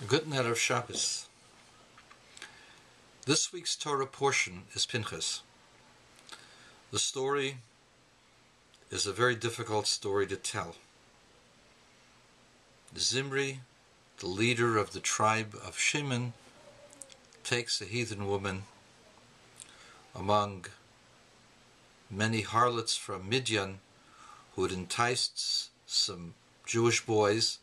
Good night of Shabbos. This week's Torah portion is Pinchas. The story is a very difficult story to tell. Zimri, the leader of the tribe of Shimon, takes a heathen woman among many harlots from Midian who had enticed some Jewish boys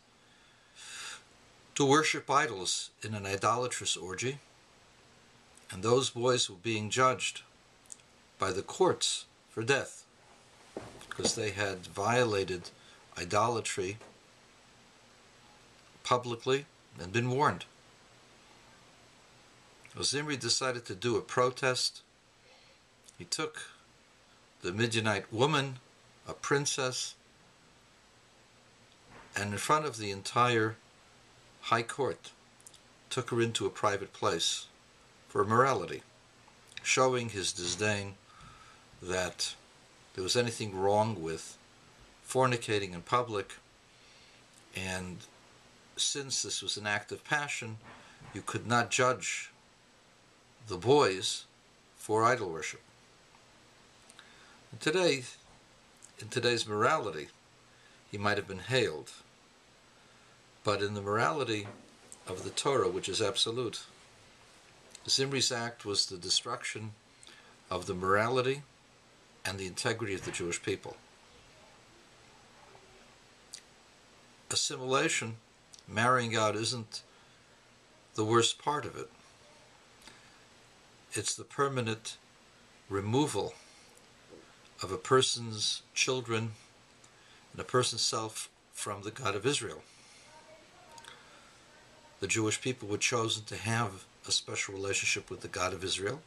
to worship idols in an idolatrous orgy, and those boys were being judged by the courts for death because they had violated idolatry publicly and been warned. So Zimri decided to do a protest. He took the Midianite woman, a princess, and in front of the entire high court took her into a private place for morality, showing his disdain that there was anything wrong with fornicating in public, and since this was an act of passion, you could not judge the boys for idol worship. And today, in today's morality, he might have been hailed, but in the morality of the Torah, which is absolute, Zimri's act was the destruction of the morality and the integrity of the Jewish people. Assimilation, marrying out, isn't the worst part of it. It's the permanent removal of a person's children and a person's self from the God of Israel. The Jewish people were chosen to have a special relationship with the God of Israel,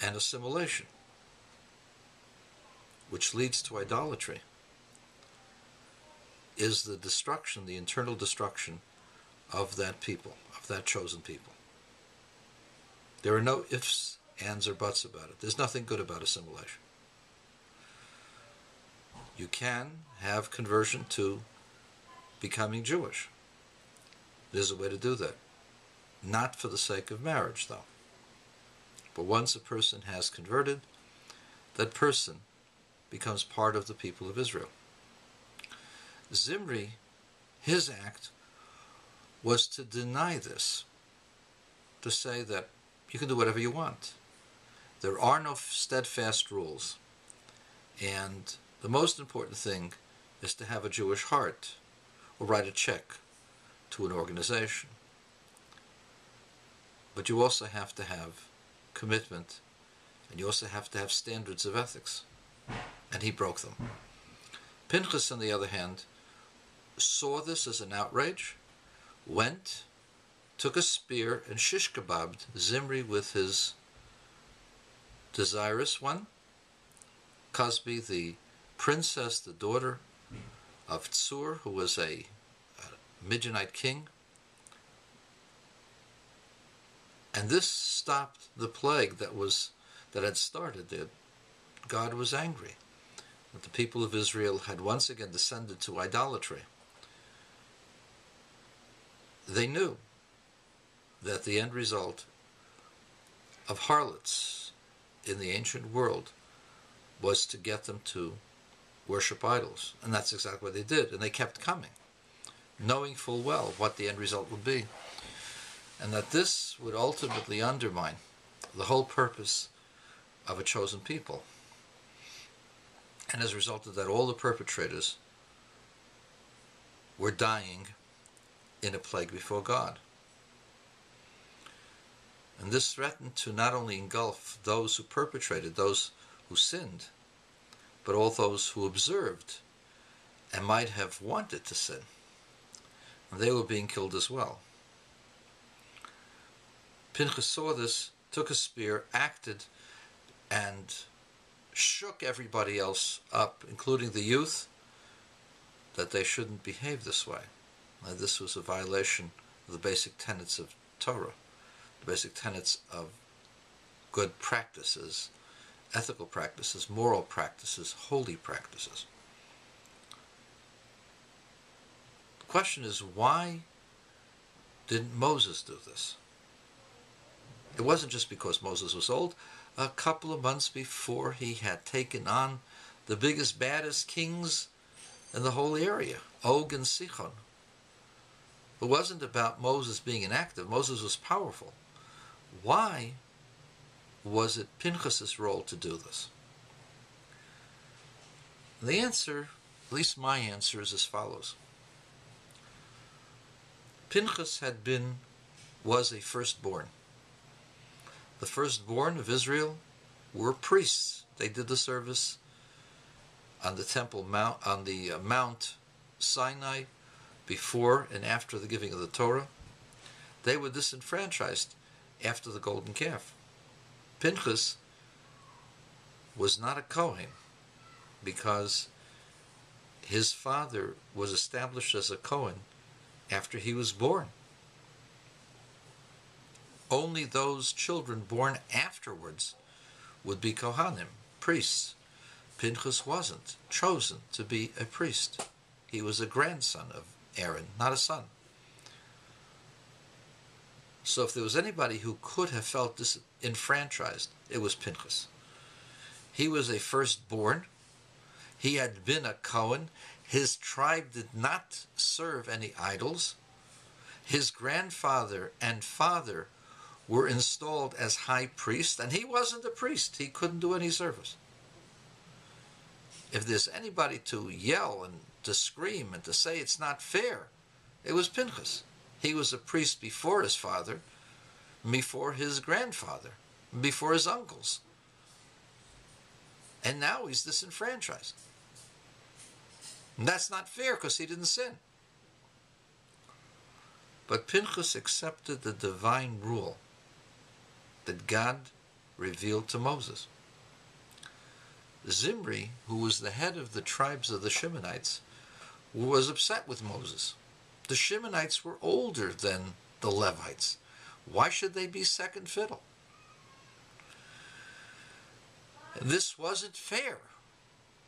and assimilation, which leads to idolatry, is the destruction, the internal destruction of that people, of that chosen people. There are no ifs, ands, or buts about it. There's nothing good about assimilation. You can have conversion to becoming Jewish. There's a way to do that. Not for the sake of marriage, though. But once a person has converted, that person becomes part of the people of Israel. Zimri, his act was to deny this, to say that you can do whatever you want. There are no steadfast rules, and the most important thing is to have a Jewish heart or write a check to an organization. But you also have to have commitment, and you also have to have standards of ethics, and he broke them. Pinchas, on the other hand, saw this as an outrage, went, took a spear, and shish kebabbed Zimri with his desirous one, Cosbi, the princess, the daughter of Tsur, who was a Midianite king. And this stopped the plague that had started there. God was angry that the people of Israel had once again descended to idolatry. They knew that the end result of harlots in the ancient world was to get them to worship idols. And that's exactly what they did. And they kept coming, knowing full well what the end result would be, and that this would ultimately undermine the whole purpose of a chosen people. And as a result of that, all the perpetrators were dying in a plague before God. And this threatened to not only engulf those who perpetrated, those who sinned, but all those who observed and might have wanted to sin. And they were being killed as well. Pinchas saw this, took a spear, acted, and shook everybody else up, including the youth, that they shouldn't behave this way. That this was a violation of the basic tenets of Torah, the basic tenets of good practices, ethical practices, moral practices, holy practices. The question is, why didn't Moses do this? It wasn't just because Moses was old. A couple of months before, he had taken on the biggest, baddest kings in the whole area, Og and Sichon. It wasn't about Moses being inactive. Moses was powerful. Why was it Pinchas's role to do this? The answer, at least my answer, is as follows. Pinchas was a firstborn. The firstborn of Israel were priests. They did the service on the Temple Mount, on the Mount Sinai, before and after the giving of the Torah. They were disenfranchised after the golden calf. Pinchas was not a Kohen because his father was established as a Kohen after he was born. Only those children born afterwards would be Kohanim, priests. Pinchas wasn't chosen to be a priest. He was a grandson of Aaron, not a son. So if there was anybody who could have felt disenfranchised, it was Pinchas. He was a firstborn. He had been a Kohen. His tribe did not serve any idols. His grandfather and father were installed as high priest, and he wasn't a priest. He couldn't do any service. If there's anybody to yell and to scream and to say it's not fair, it was Pinchas. He was a priest before his father, before his grandfather, before his uncles. And now he's disenfranchised. And that's not fair because he didn't sin. But Pinchas accepted the divine rule that God revealed to Moses. Zimri, who was the head of the tribes of the Shimonites, was upset with Moses. The Shimonites were older than the Levites. Why should they be second fiddle? This wasn't fair.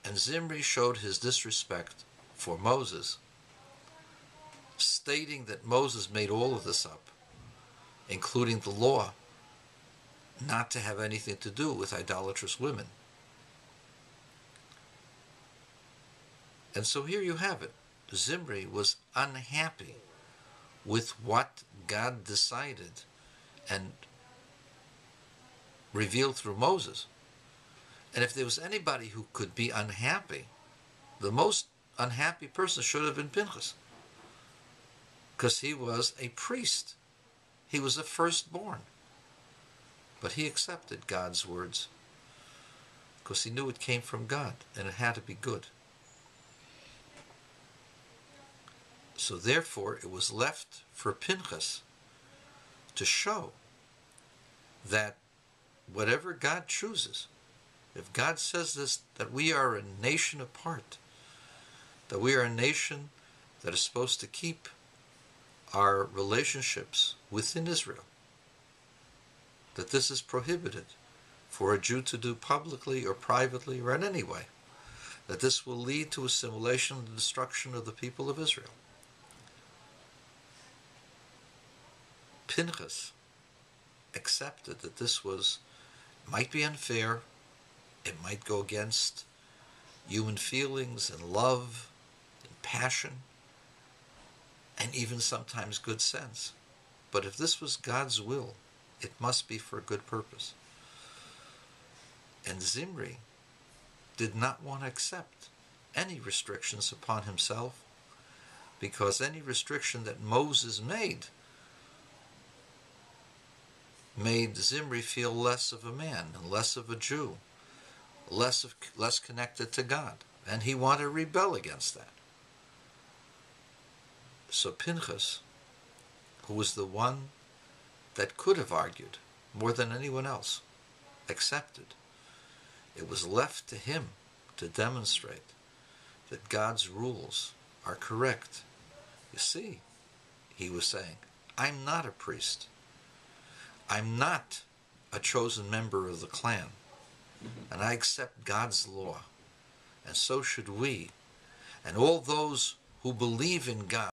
And Zimri showed his disrespect for Moses, stating that Moses made all of this up, including the law not to have anything to do with idolatrous women. And so here you have it. Zimri was unhappy with what God decided and revealed through Moses. And if there was anybody who could be unhappy, the most unhappy person should have been Pinchas, because he was a priest. He was a firstborn. But he accepted God's words because he knew it came from God and it had to be good. So therefore, it was left for Pinchas to show that whatever God chooses, if God says this, that we are a nation apart, that we are a nation that is supposed to keep our relationships within Israel, that this is prohibited for a Jew to do publicly or privately or in any way, that this will lead to assimilation and destruction of the people of Israel. Pinchas accepted that this might be unfair, it might go against human feelings and love and passion and even sometimes good sense. But if this was God's will, it must be for a good purpose. And Zimri did not want to accept any restrictions upon himself, because any restriction that Moses made Zimri feel less of a man and less of a Jew, less connected to God, and he wanted to rebel against that. So Pinchas, who was the one that could have argued more than anyone else, accepted. It was left to him to demonstrate that God's rules are correct. You see, he was saying, I'm not a priest. I'm not a chosen member of the clan, and I accept God's law, and so should we, and all those who believe in God.